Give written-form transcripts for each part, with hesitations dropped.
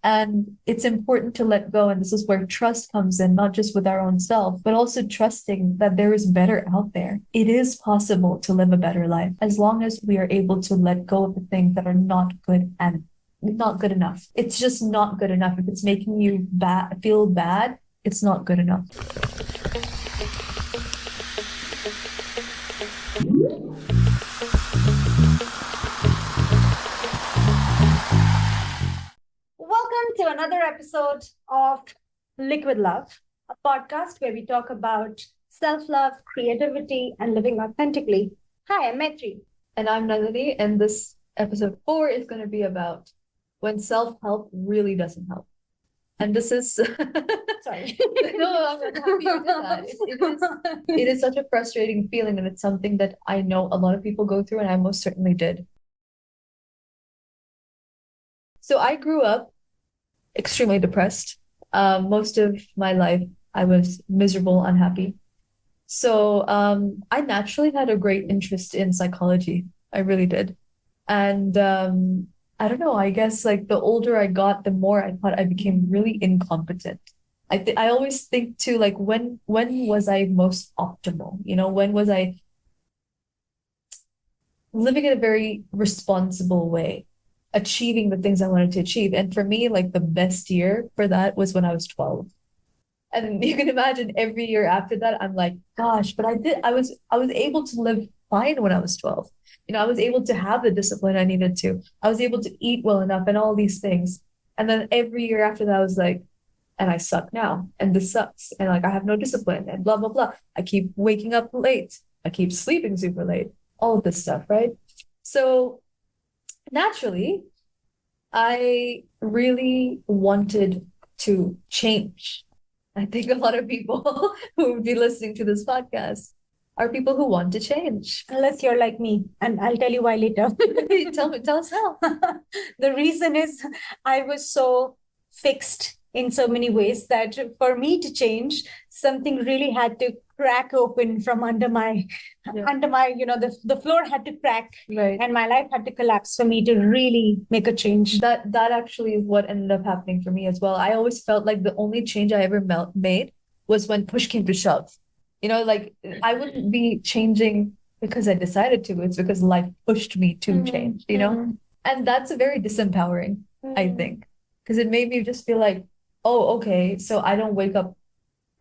And it's important to let go. And this is where trust comes in, not just with our own self, but also trusting that there is better out there. It is possible to live a better life as long as we are able to let go of the things that are not good and not good enough. It's just not good enough. If it's making you feel bad, it's not good enough. Welcome to another episode of Liquid Love, a podcast where we talk about self-love, creativity, and living authentically. Hi, I'm Mnayitre. And I'm Nandini, and this episode 4 is going to be about when self-help really doesn't help. And this is Sorry. No, I'm happy you did that. It is such a frustrating feeling, and it's something that I know a lot of people go through, and I most certainly did. So I grew up extremely depressed. Most of my life, I was miserable, unhappy. So I naturally had a great interest in psychology. I really did. And I don't know, I guess like the older I got, the more I thought I became really incompetent. I always think too, like when was I most optimal? You know, when was I living in a very responsible way, achieving the things I wanted to achieve? And for me, like the best year for that was when I was 12. And you can imagine every year after that, I'm like, gosh, but I was able to live fine when I was 12. You know, I was able to have the discipline I needed to. I was able to eat well enough and all these things. And then every year after that, I was like, and I suck now, and this sucks. And like, I have no discipline and blah, blah, blah. I keep waking up late. I keep sleeping super late, all of this stuff, right? So naturally, I really wanted to change. I think a lot of people who would be listening to this podcast are people who want to change. Unless you're like me, and I'll tell you why later. Tell us how. The reason is I was so fixed in so many ways that for me to change, something really had to crack open from under my, the floor had to crack, Right. and my life had to collapse for me to really make a change. That actually is what ended up happening for me as well. I always felt like the only change I ever made was when push came to shove. You know, like I wouldn't be changing because I decided to. It's because life pushed me to change, you know? And that's very disempowering, I think, because it made me just feel like, oh, okay, so I don't wake up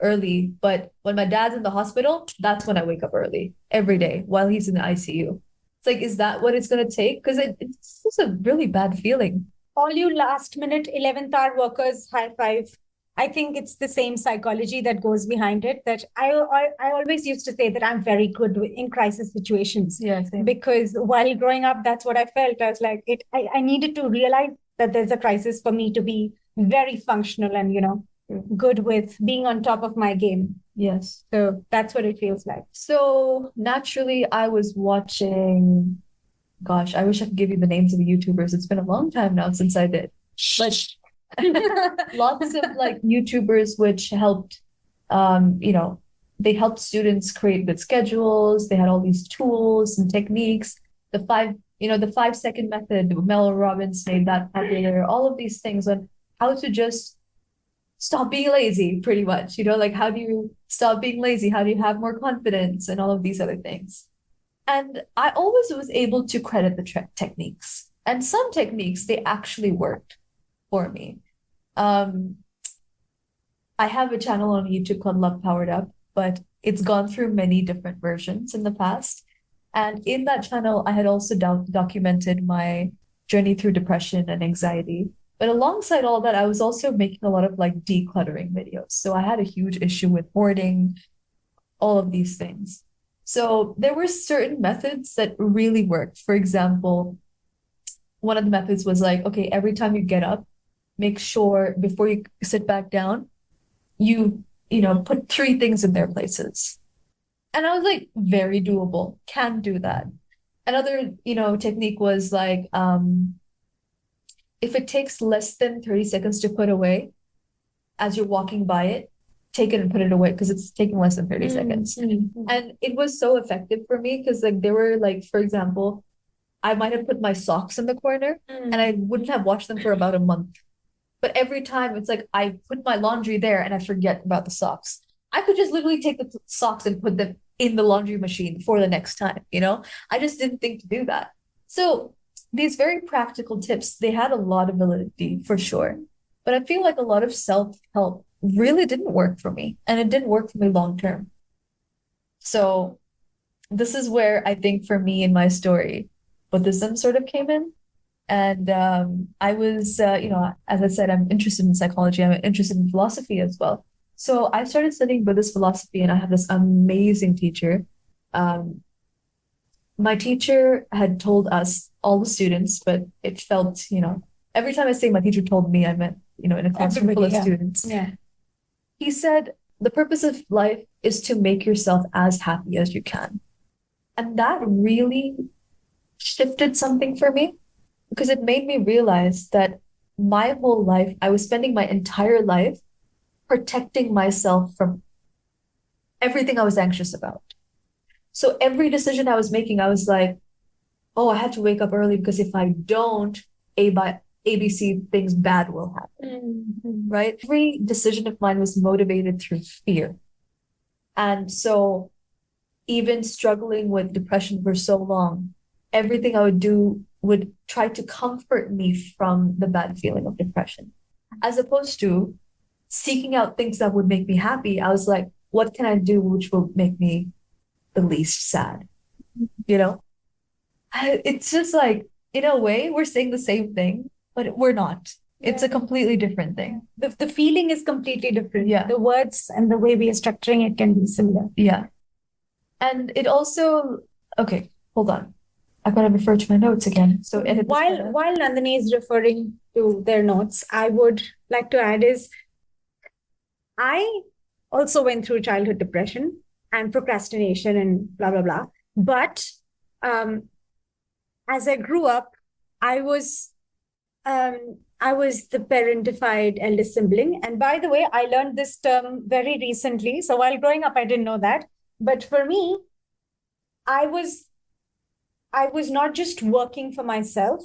early, but when my dad's in the hospital, that's when I wake up early every day while he's in the ICU. It's like, is that what it's going to take? Because it's just a really bad feeling. All you last minute 11th hour workers, high five. I think it's the same psychology that goes behind it, that I always used to say that I'm very good in crisis situations. Yeah, same. Because while growing up, that's what I felt. I was like, I needed to realize that there's a crisis for me to be very functional and, good with being on top of my game. Yes. So that's what it feels like. So naturally, I was watching, gosh, I wish I could give you the names of the YouTubers. It's been a long time now since I did. But lots of like YouTubers which helped, they helped students create good schedules. They had all these tools and techniques. The 5-second method, Mel Robbins made that popular. All of these things on how to just stop being lazy, pretty much. Like how do you stop being lazy? How do you have more confidence and all of these other things? And I always was able to credit the techniques. And some techniques, they actually worked for me. I have a channel on YouTube called Love Powered Up, but it's gone through many different versions in the past. And in that channel, I had also documented my journey through depression and anxiety. But alongside all that, I was also making a lot of like decluttering videos. So I had a huge issue with hoarding, all of these things. So there were certain methods that really worked. For example, one of the methods was like, okay, every time you get up, make sure before you sit back down, you put 3 things in their places. And I was like, very doable, can do that. Another, technique was like, if it takes less than 30 seconds to put away, as you're walking by it, take it and put it away because it's taking less than 30 seconds. And it was so effective for me because like there were like, for example, I might have put my socks in the corner and I wouldn't have washed them for about a month. But every time it's like I put my laundry there and I forget about the socks. I could just literally take the socks and put them in the laundry machine for the next time, you know? I just didn't think to do that. So these very practical tips, they had a lot of validity for sure. But I feel like a lot of self-help really didn't work for me, and it didn't work for me long term. So this is where I think for me in my story, Buddhism sort of came in. And I was, as I said, I'm interested in psychology. I'm interested in philosophy as well. So I started studying Buddhist philosophy, and I had this amazing teacher. Um, my teacher had told us, all the students, but it felt, every time I say my teacher told me, I meant, in a classroom full of students. Yeah. He said, the purpose of life is to make yourself as happy as you can. And that really shifted something for me because it made me realize that my whole life, I was spending my entire life protecting myself from everything I was anxious about. So every decision I was making, I was like, oh, I have to wake up early because if I don't, ABC things bad will happen, right? Every decision of mine was motivated through fear. And so even struggling with depression for so long, everything I would do would try to comfort me from the bad feeling of depression. As opposed to seeking out things that would make me happy, I was like, what can I do which will make me the least sad? It's just like, in a way, we're saying the same thing, but we're not. It's a completely different thing. The feeling is completely different. Yeah. The words and the way we are structuring it can be similar. Yeah. And it also, okay, hold on. I've got to refer to my notes again. So while Nandini is referring to their notes, I would like to add is I also went through childhood depression and procrastination and blah, blah, blah. But as I grew up, I was the parentified eldest sibling. And by the way, I learned this term very recently. So while growing up, I didn't know that. But for me, I was not just working for myself.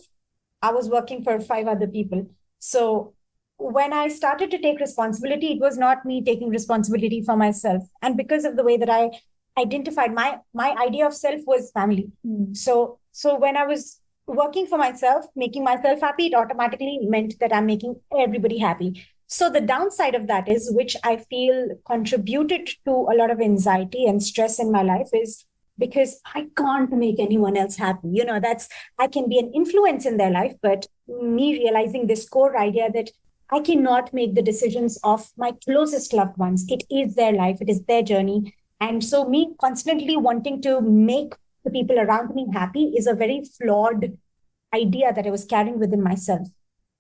I was working for 5 other people. So when I started to take responsibility, it was not me taking responsibility for myself. And because of the way that I identified, my idea of self was family. So when I was working for myself, making myself happy, it automatically meant that I'm making everybody happy. So the downside of that is, which I feel contributed to a lot of anxiety and stress in my life, is because I can't make anyone else happy. I can be an influence in their life, but me realizing this core idea that I cannot make the decisions of my closest loved ones. It is their life. It is their journey. And so me constantly wanting to make the people around me happy is a very flawed idea that I was carrying within myself.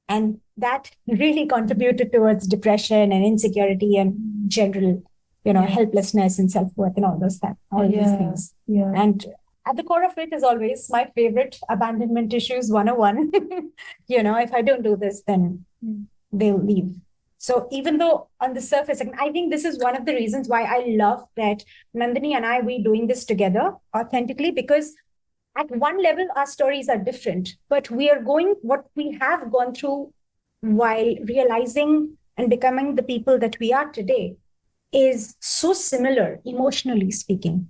And that really contributed towards depression and insecurity and general, helplessness and self-worth and all these things. Yeah. And at the core of it is always my favorite abandonment issues 101. If I don't do this, then they'll leave. So even though on the surface, I think this is one of the reasons why I love that Nandini and we're doing this together authentically, because at one level, our stories are different, but we are going what we have gone through while realizing and becoming the people that we are today is so similar, emotionally speaking,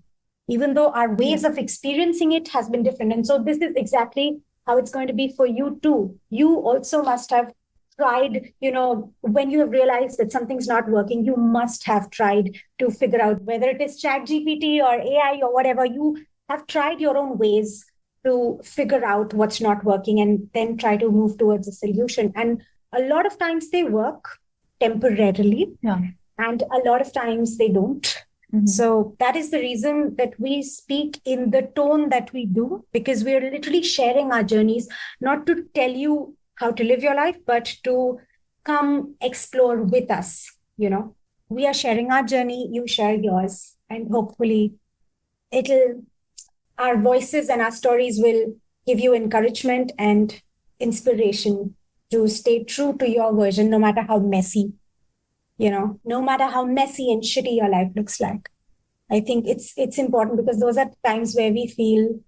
even though our ways of experiencing it has been different. And so this is exactly how it's going to be for you too. You also must have tried, when you have realized that something's not working, you must have tried to figure out whether it is ChatGPT or AI or whatever. You have tried your own ways to figure out what's not working and then try to move towards a solution. And a lot of times they work temporarily, and a lot of times they don't. So that is the reason that we speak in the tone that we do, because we are literally sharing our journeys, not to tell you how to live your life, but to come explore with us. We are sharing our journey, you share yours, and hopefully our voices and our stories will give you encouragement and inspiration to stay true to your version, no matter how messy, no matter how messy and shitty your life looks like. I think it's important, because those are times where we feel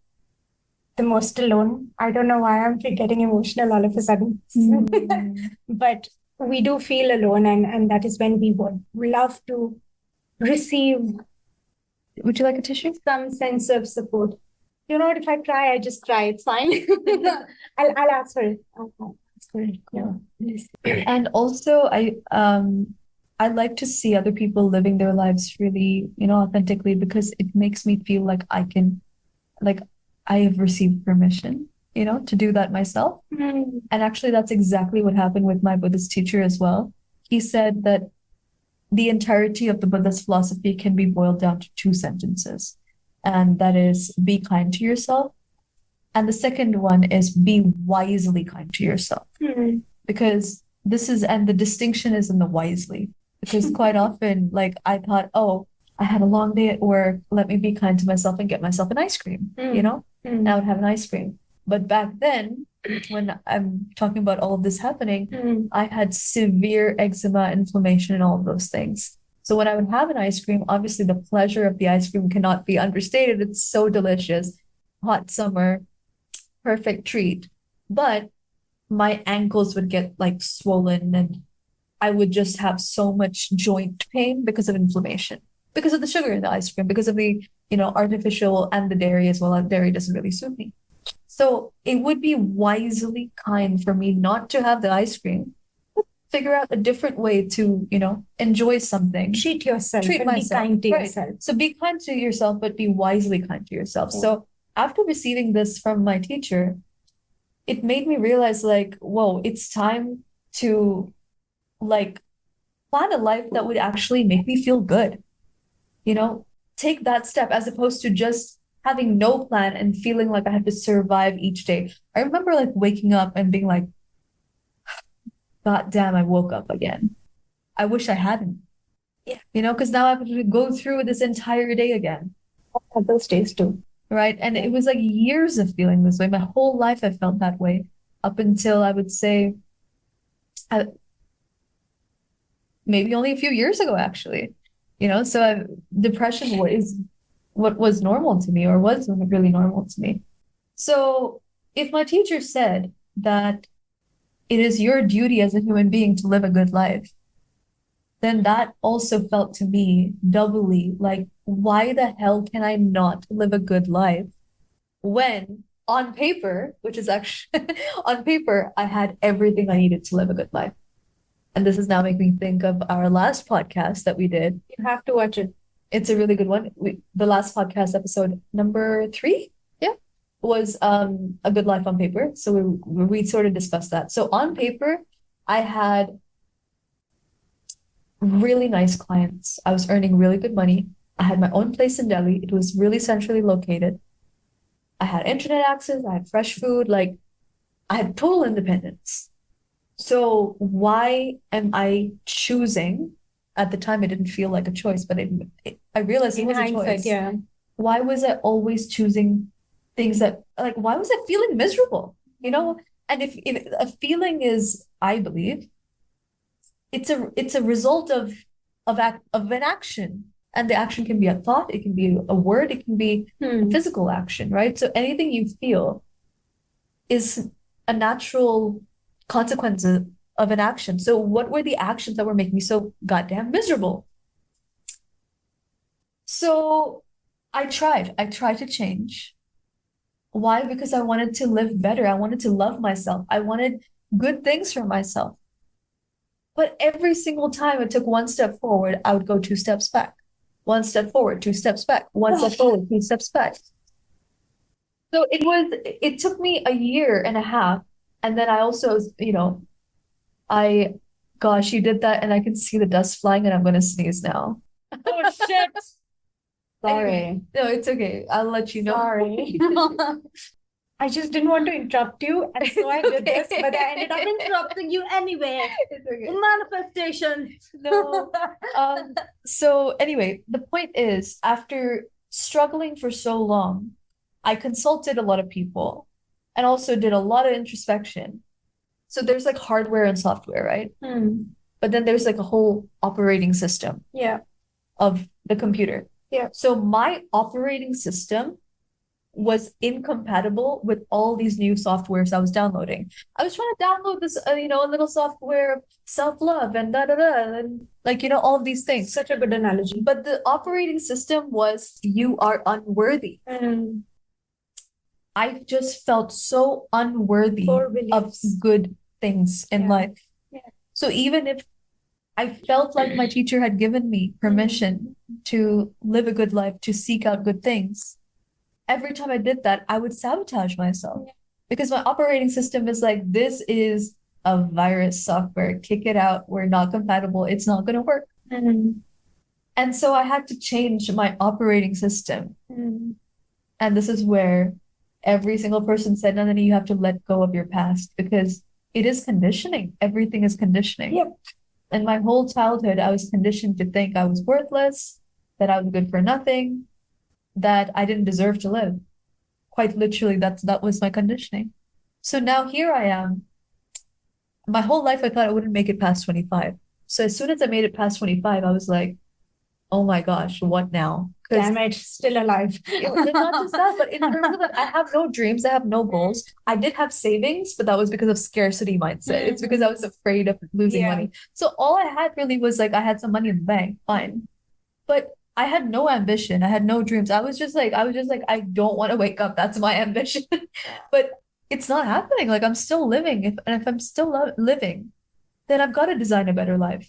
the most alone. I don't know why I'm getting emotional all of a sudden. But we do feel alone, and that is when we would love to receive Would you like a tissue? some sense of support. You know what? If I cry, I just cry. It's fine. I'll ask for it. I'll ask for it. Yeah. And also, I like to see other people living their lives really, authentically, because it makes me feel like like I have received permission, to do that myself. Mm. And actually, that's exactly what happened with my Buddhist teacher as well. He said that the entirety of the Buddhist philosophy can be boiled down to two sentences, and that is be kind to yourself. And the second one is be wisely kind to yourself. Mm. Because and the distinction is in the wisely. Because quite often, like I thought, oh, I had a long day at work. Let me be kind to myself and get myself an ice cream, And I would have an ice cream. But back then, when I'm talking about all of this happening, I had severe eczema, inflammation, and all of those things. So when I would have an ice cream, obviously the pleasure of the ice cream cannot be understated. It's so delicious. Hot summer, perfect treat. But my ankles would get like swollen, and I would just have so much joint pain because of inflammation, because of the sugar in the ice cream, because of the, artificial and the dairy as well. Dairy doesn't really suit me. So it would be wisely kind for me not to have the ice cream, figure out a different way to, enjoy something. Treat yourself Treat and myself. be kind to Right. yourself. So be kind to yourself, but be wisely kind to yourself. Yeah. So after receiving this from my teacher, it made me realize like, whoa, it's time to like plan a life that would actually make me feel good. Take that step as opposed to just having no plan and feeling like I had to survive each day. I remember like waking up and being like, God damn, I woke up again. I wish I hadn't. Yeah. Because now I have to go through this entire day again. I had those days too. Right. And it was like years of feeling this way. My whole life I felt that way up until I would say maybe only a few years ago, actually. So depression was what was normal to me, or was really normal to me. So if my teacher said that it is your duty as a human being to live a good life, then that also felt to me doubly like, why the hell can I not live a good life when on paper, which is actually on paper, I had everything I needed to live a good life. And this is now making me think of our last podcast that we did. You have to watch it. It's a really good one. The last podcast, episode number 3, was A Good Life on Paper. So we sort of discussed that. So on paper, I had really nice clients. I was earning really good money. I had my own place in Delhi. It was really centrally located. I had internet access. I had fresh food. Like, I had total independence. So why am I choosing? At the time, it didn't feel like a choice, but I realized it was a choice. Yeah. Why was I always choosing things that, like, why was I feeling miserable? And if a feeling is, I believe, it's a result of an action, and the action can be a thought, it can be a word, it can be a physical action, right? So anything you feel is a natural consequence of an action. So what were the actions that were making me so goddamn miserable? So I tried to change. Why? Because I wanted to live better. I wanted to love myself. I wanted good things for myself. But every single time I took one step forward, I would go 2 steps back. 1 step forward, 2 steps back. 1 step forward, 2 steps back. So it took me a year and a half. And then I also, gosh, you did that, and I can see the dust flying, and I'm going to sneeze now. Oh, shit. Sorry. Anyway, no, it's okay. I'll let you know. Sorry. I just didn't want to interrupt you, and so I did this, but I ended up interrupting you anyway. It's okay. Manifestation. No. So anyway, the point is, after struggling for so long, I consulted a lot of people and also did a lot of introspection. So there's like hardware and software, right? But then there's like a whole operating system Yeah. of the computer. Yeah. So my operating system was incompatible with all these new softwares I was downloading. I was trying to download this, a little software, self-love and da da da, and like, all of these things. Such a good analogy. But the operating system was, you are unworthy. I just felt so unworthy of good things in life. Yeah. So even if I felt like my teacher had given me permission to live a good life, to seek out good things, every time I did that, I would sabotage myself because my operating system is like, this is a virus software, kick it out. We're not compatible. It's not going to work. And so I had to change my operating system. And this is where every single person said, Nandini, you have to let go of your past because it is conditioning. Everything is conditioning. Yep. And my whole childhood, I was conditioned to think I was worthless, that I was good for nothing, that I didn't deserve to live. Quite literally, that was my conditioning. So now here I am. My whole life, I thought I wouldn't make it past 25. So as soon as I made it past 25, I was like, oh my gosh, what now? Damn it, still alive. It's not just that, but in terms of that, I have no dreams, I have no goals. I did have savings, but that was because of scarcity mindset. It's because I was afraid of losing money. So all I had really was like, I had some money in the bank, fine. But I had no ambition. I had no dreams. I was just like, I don't want to wake up. That's my ambition. But it's not happening. Like I'm still living. If I'm still living, then I've got to design a better life.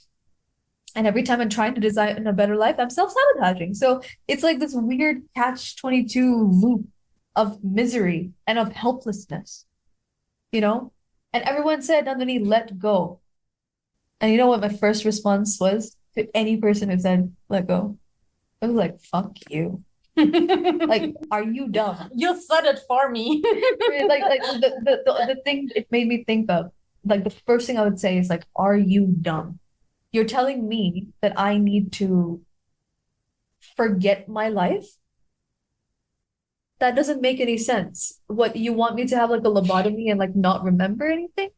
And every time I'm trying to design a better life, I'm self-sabotaging. So it's like this weird catch-22 loop of misery and of helplessness, And everyone said, Nandini, let go. And you know what my first response was to any person who said, let go? I was like, fuck you. Like, are you dumb? You said it for me. like the thing it made me think of, like the first thing I would say is like, are you dumb? You're telling me that I need to forget my life? That doesn't make any sense. What, you want me to have like a lobotomy and like not remember anything?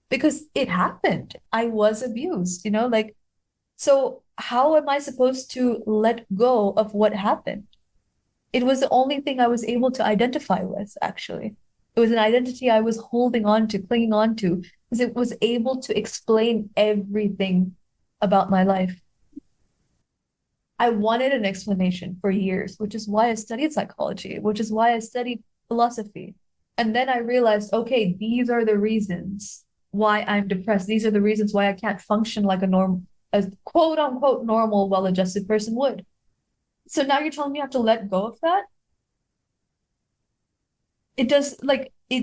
Because it happened. I was abused, like, so how am I supposed to let go of what happened? It was the only thing I was able to identify with, actually. It was an identity I was holding on to, clinging on to, because it was able to explain everything about my life. I wanted an explanation for years, which is why I studied psychology, which is why I studied philosophy. And then I realized, okay, these are the reasons why I'm depressed. These are the reasons why I can't function like a quote unquote normal, well-adjusted person would. So now you're telling me I have to let go of that? It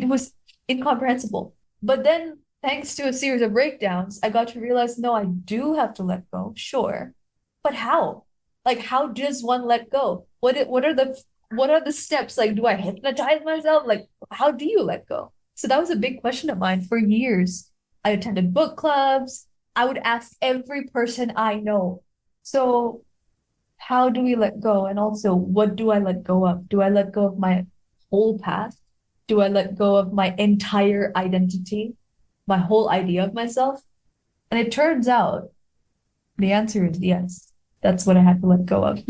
was incomprehensible. But then, thanks to a series of breakdowns, I got to realize, no, I do have to let go, sure. But how? Like, how does one let go? What are the steps? Like, do I hypnotize myself? Like, how do you let go? So that was a big question of mine for years. I attended book clubs. I would ask every person I know. So how do we let go? And also, what do I let go of? Do I let go of my whole past? Do I let go of my entire identity, my whole idea of myself? And it turns out the answer is yes. That's what I had to let go of.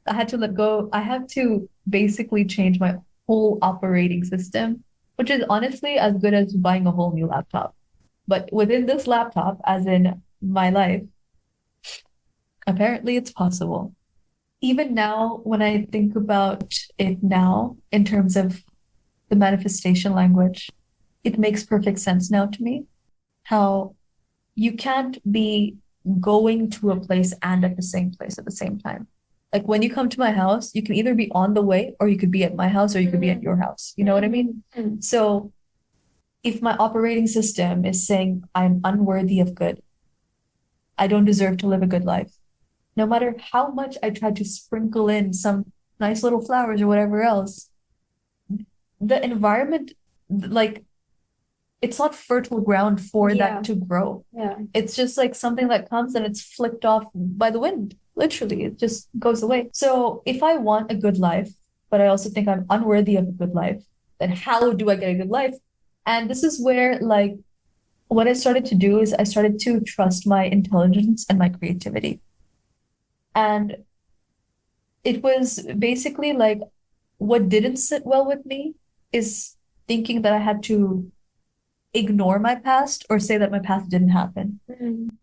I had to let go. I had to basically change my whole operating system, which is honestly as good as buying a whole new laptop. But within this laptop, as in my life, apparently it's possible. Even now, when I think about it now, in terms of the manifestation language, it makes perfect sense now to me. How you can't be going to a place and at the same place at the same time. Like when you come to my house, you can either be on the way or you could be at my house or you could be at your house. You know what I mean? So if my operating system is saying I'm unworthy of good, I don't deserve to live a good life, no matter how much I try to sprinkle in some nice little flowers or whatever else, the environment, like, it's not fertile ground for that to grow. It's just like something that comes and it's flicked off by the wind. Literally, it just goes away. So if I want a good life, but I also think I'm unworthy of a good life, then how do I get a good life? And this is where, like, what I started to do is I started to trust my intelligence and my creativity. And it was basically like what didn't sit well with me is thinking that I had to ignore my past or say that my past didn't happen.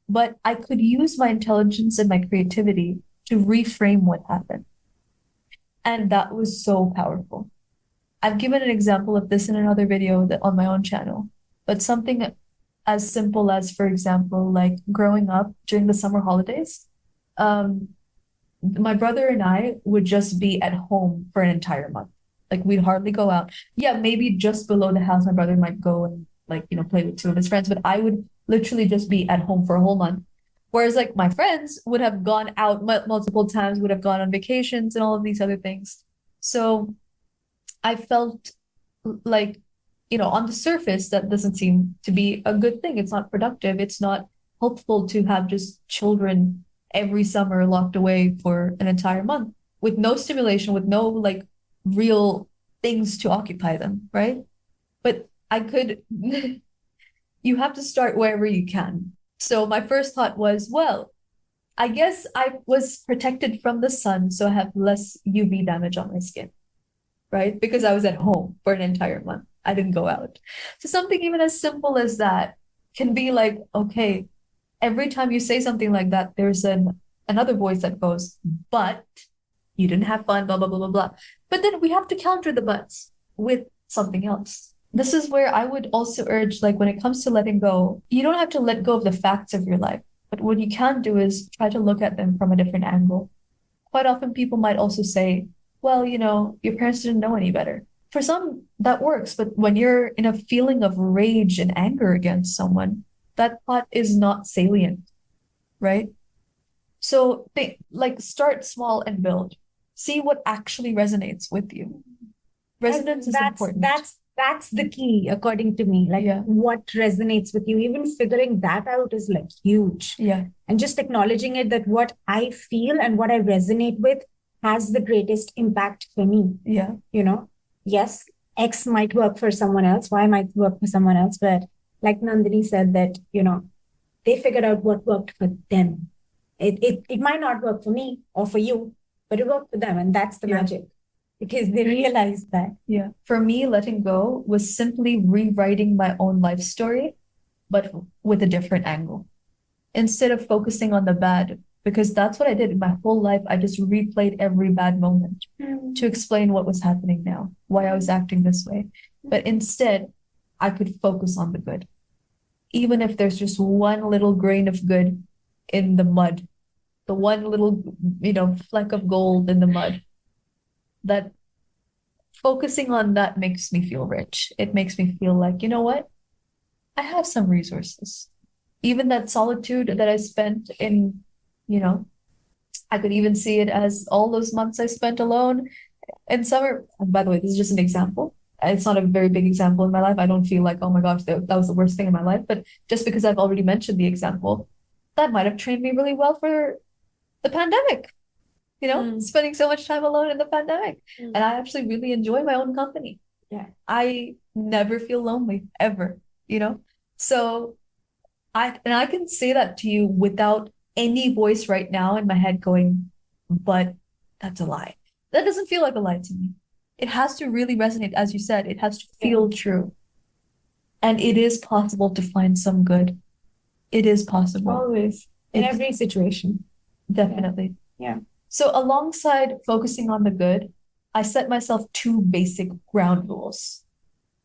But I could use my intelligence and my creativity to reframe what happened. And that was so powerful. I've given an example of this in another video on my own channel, but something as simple as, for example, like growing up during the summer holidays, um, my brother and I would just be at home for an entire month. Like we'd hardly go out. Yeah, maybe just below the house, my brother might go and like, play with two of his friends, but I would literally just be at home for a whole month. Whereas like my friends would have gone out multiple times, would have gone on vacations and all of these other things. So I felt like, on the surface, that doesn't seem to be a good thing. It's not productive. It's not helpful to have just children every summer locked away for an entire month with no stimulation, with no like real things to occupy them, right? But I could, you have to start wherever you can. So my first thought was, well, I guess I was protected from the sun, so I have less UV damage on my skin, right? Because I was at home for an entire month. I didn't go out. So something even as simple as that can be like, okay, every time you say something like that, there's another voice that goes, but you didn't have fun, blah, blah, blah, blah, blah. But then we have to counter the buts with something else. This is where I would also urge, like when it comes to letting go, you don't have to let go of the facts of your life. But what you can do is try to look at them from a different angle. Quite often people might also say, well, your parents didn't know any better. For some, that works. But when you're in a feeling of rage and anger against someone, that thought is not salient, right? So start small and build. See what actually resonates with you. Resonance is important. That's the key, according to me. Like what resonates with you, even figuring that out is like huge. Yeah. And just acknowledging it, that what I feel and what I resonate with has the greatest impact for me. Yeah. Yes, X might work for someone else, Y might work for someone else. But like Nandini said that, they figured out what worked for them. It might not work for me or for you, but it worked for them. And that's the magic. Because they realized that. Yeah. For me, letting go was simply rewriting my own life story, but with a different angle. Instead of focusing on the bad, because that's what I did in my whole life. I just replayed every bad moment to explain what was happening now, why I was acting this way. But instead, I could focus on the good. Even if there's just one little grain of good in the mud, the one little, fleck of gold in the mud, that focusing on that makes me feel rich. It makes me feel like, you know what? I have some resources. Even that solitude that I spent in, I could even see it as all those months I spent alone in summer. And by the way, this is just an example. It's not a very big example in my life. I don't feel like, oh my gosh, that was the worst thing in my life. But just because I've already mentioned the example, that might have trained me really well for the pandemic. Spending so much time alone in the pandemic. And I actually really enjoy my own company. Yeah. I never feel lonely, ever, So I can say that to you without any voice right now in my head going, but that's a lie. That doesn't feel like a lie to me. It has to really resonate, as you said, it has to feel true. And it is possible to find some good. It is possible. Always. In every situation. Definitely. Yeah. So alongside focusing on the good, I set myself 2 basic ground rules.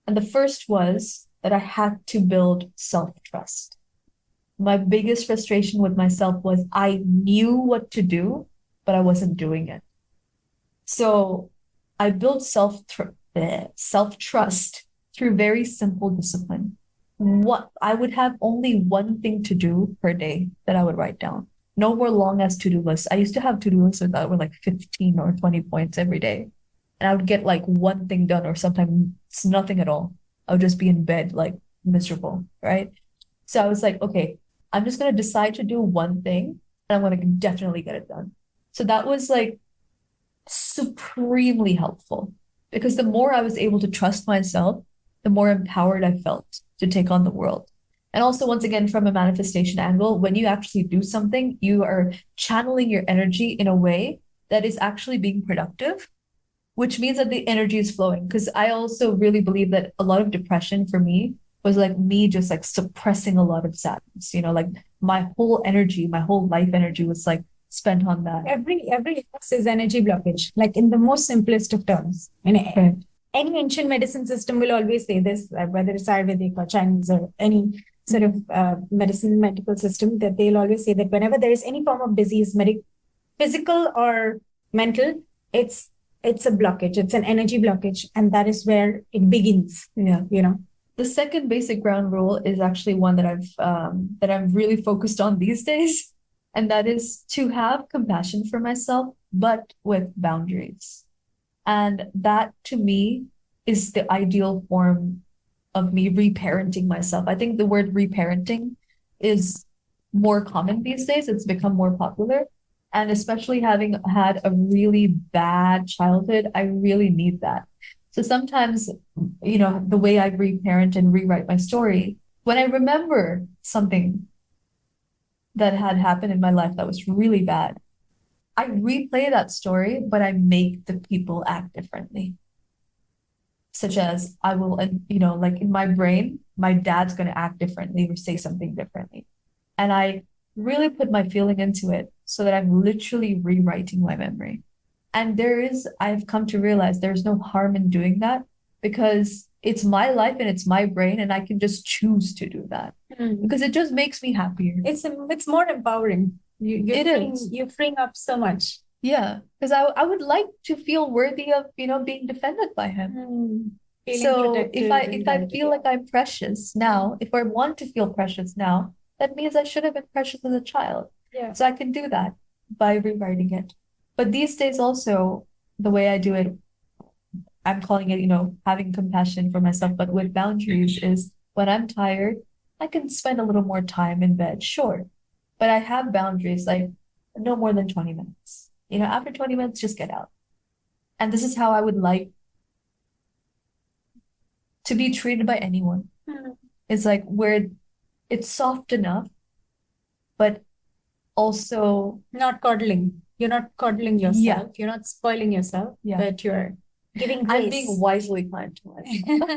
And the first was that I had to build self-trust. My biggest frustration with myself was I knew what to do, but I wasn't doing it. So I built self-trust through very simple discipline. I would have only one thing to do per day that I would write down. No more long as to-do lists. I used to have to-do lists that were like 15 or 20 points every day. And I would get like one thing done or sometimes nothing at all. I would just be in bed like miserable, right? So I was like, okay, I'm just going to decide to do one thing and I'm going to definitely get it done. So that was like supremely helpful because the more I was able to trust myself, the more empowered I felt to take on the world. And also, once again, from a manifestation angle, when you actually do something, you are channeling your energy in a way that is actually being productive, which means that the energy is flowing. Because I also really believe that a lot of depression for me was like me just like suppressing a lot of sadness, like my whole energy, my whole life energy was like spent on that. Every illness is energy blockage, like in the most simplest of terms. Okay. Any ancient medicine system will always say this, whether it's Ayurvedic or Chinese or any sort of medical system, that they'll always say that whenever there is any form of disease, physical or mental, it's a blockage. It's an energy blockage, and that is where it begins. Yeah. The second basic ground rule is actually one that I'm really focused on these days, and that is to have compassion for myself, but with boundaries. And that to me is the ideal form of me reparenting myself. I think the word reparenting is more common these days. It's become more popular. And especially having had a really bad childhood, I really need that. So sometimes, the way I reparent and rewrite my story, when I remember something that had happened in my life that was really bad, I replay that story, but I make the people act differently. Such as I will, like in my brain, my dad's going to act differently or say something differently. And I really put my feeling into it so that I'm literally rewriting my memory. And I've come to realize there's no harm in doing that because it's my life and it's my brain and I can just choose to do that because it just makes me happier. It's more empowering. You're freeing up so much. Yeah, because I would like to feel worthy of, being defended by him. So if I feel like I'm precious now, if I want to feel precious now, that means I should have been precious as a child. Yeah. So I can do that by rewriting it. But these days also, the way I do it, I'm calling it, having compassion for myself, but with boundaries is when I'm tired, I can spend a little more time in bed, sure. But I have boundaries, like no more than 20 minutes. After 20 minutes, just get out. And this is how I would like to be treated by anyone. It's like where it's soft enough, but also not coddling. You're not coddling yourself. Yeah. You're not spoiling yourself. Yeah. But you're giving grace. I'm being wisely kind to myself.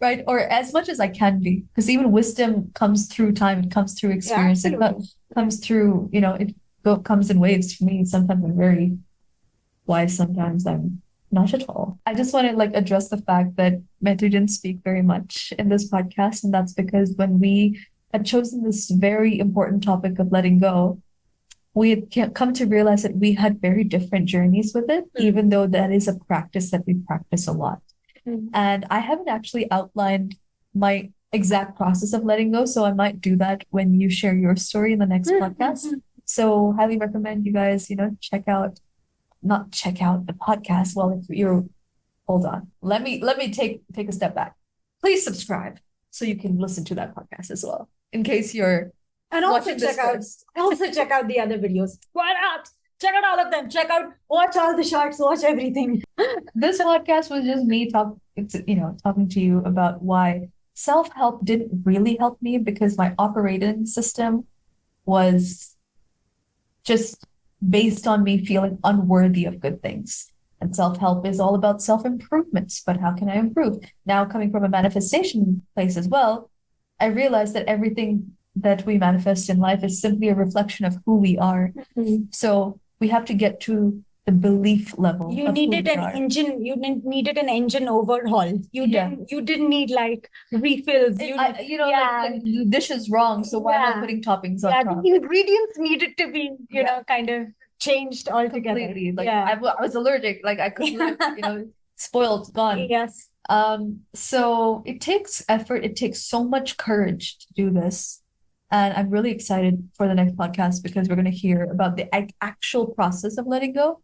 Right? Or as much as I can be. Because even wisdom comes through time. It comes through experience. It comes through, it comes in waves for me. Sometimes I'm very wise. Sometimes I'm not at all. I just want to address the fact that Mnayitre didn't speak very much in this podcast. And that's because when we had chosen this very important topic of letting go, we had come to realize that we had very different journeys with it, even though that is a practice that we practice a lot. And I haven't actually outlined my exact process of letting go, so I might do that when you share your story in the next podcast. So highly recommend you guys, not check out the podcast. Well, if you're, hold on. Let me take a step back. Please subscribe so you can listen to that podcast as well, in case you're and also check out the other videos. Why not? Check out all of them. Watch all the shorts, watch everything. This podcast was just me talking to you about why self-help didn't really help me because my operating system was just based on me feeling unworthy of good things. And self-help is all about self-improvements, but how can I improve? Now, coming from a manifestation place as well, I realized that everything that we manifest in life is simply a reflection of who we are. So we have to get to the belief level. You needed an engine. You needed an engine overhaul. You didn't need refills. The dish is wrong. So why am I putting toppings on top? The ingredients needed to be, kind of changed altogether. Completely. I was allergic. I couldn't, spoiled, gone. Yes. So it takes effort. It takes so much courage to do this. And I'm really excited for the next podcast because we're going to hear about the actual process of letting go.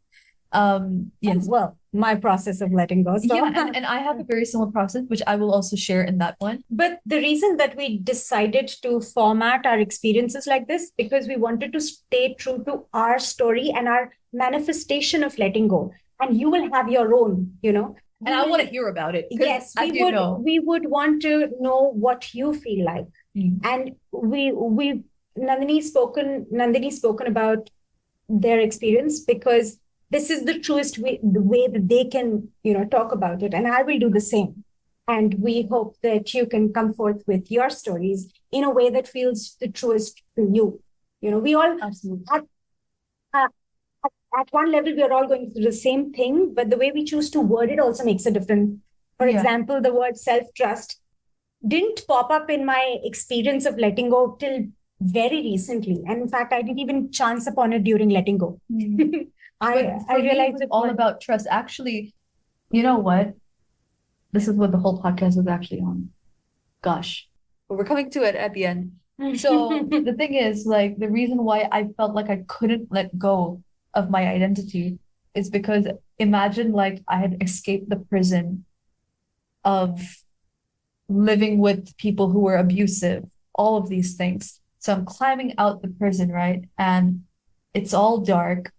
Yes. Well, my process of letting go. So. Yeah, and I have a very similar process, which I will also share in that one. But the reason that we decided to format our experiences like this, because we wanted to stay true to our story and our manifestation of letting go. And you will have your own, And I want to hear about it. Yes, we would want to know what you feel like. And Nandini spoken about their experience because this is the truest way, the way that they can, talk about it. And I will do the same. And we hope that you can come forth with your stories in a way that feels the truest to you. We all, Absolutely. at one level, we are all going through the same thing, but the way we choose to word it also makes a difference. For example, the word self-trust didn't pop up in my experience of letting go till very recently. And in fact, I didn't even chance upon it during letting go. I realized it's all about trust. Actually, you know what? This is what the whole podcast was actually on. Gosh, but we're coming to it at the end. So the thing is, like, the reason why I felt like I couldn't let go of my identity is because imagine like I had escaped the prison of living with people who were abusive, all of these things. So I'm climbing out the prison, right? And it's all dark.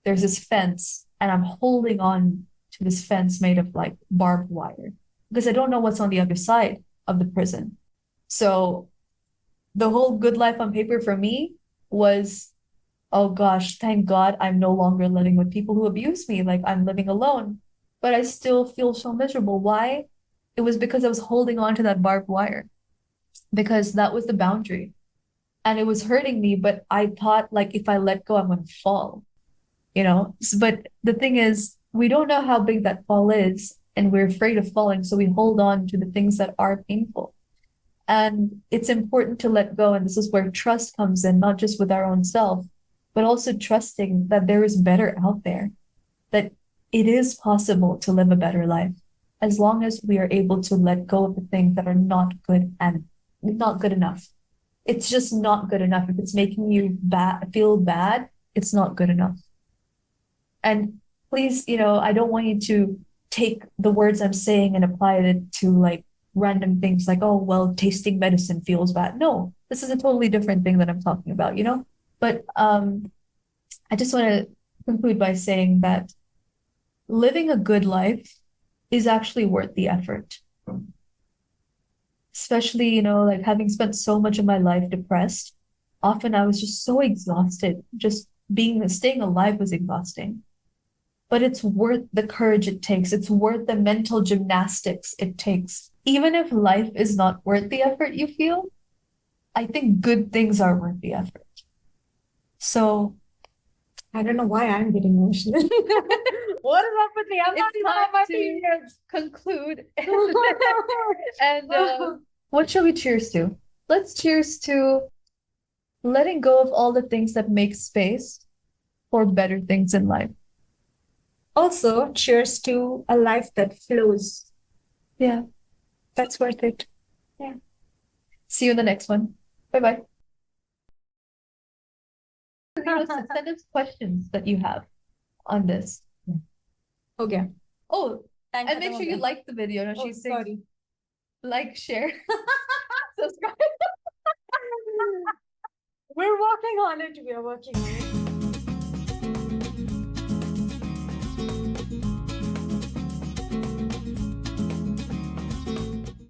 There's this fence, and I'm holding on to this fence made of like barbed wire because I don't know what's on the other side of the prison. So the whole good life on paper for me was, oh gosh, thank God I'm no longer living with people who abuse me. Like I'm living alone, but I still feel so miserable. Why? It was because I was holding on to that barbed wire because that was the boundary and it was hurting me. But I thought like if I let go, I'm going to fall, But the thing is, we don't know how big that fall is and we're afraid of falling. So we hold on to the things that are painful. And it's important to let go. And this is where trust comes in, not just with our own self, but also trusting that there is better out there, that it is possible to live a better life as long as we are able to let go of the things that are not good and not good enough. It's just not good enough. If it's making you feel bad, it's not good enough. And please, I don't want you to take the words I'm saying and apply it to like random things like, oh, well, tasting medicine feels bad. No, this is a totally different thing that I'm talking about, But I just want to conclude by saying that living a good life is actually worth the effort. Especially, like having spent so much of my life depressed, often I was just so exhausted. Just staying alive was exhausting. But it's worth the courage it takes. It's worth the mental gymnastics it takes. Even if life is not worth the effort you feel, I think good things are worth the effort. So I don't know why I'm getting emotional. What is up with me? I'm not even on my fingers. Conclude. And what shall we cheers to? Let's cheers to letting go of all the things that make space for better things in life. Also, cheers to a life that flows. Yeah. That's worth it. Yeah. See you in the next one. Bye-bye. Send us questions that you have on this. Okay. Oh, and make sure you like the video. No, she's saying sorry. Like, share, subscribe. We're working on it. We are working on it.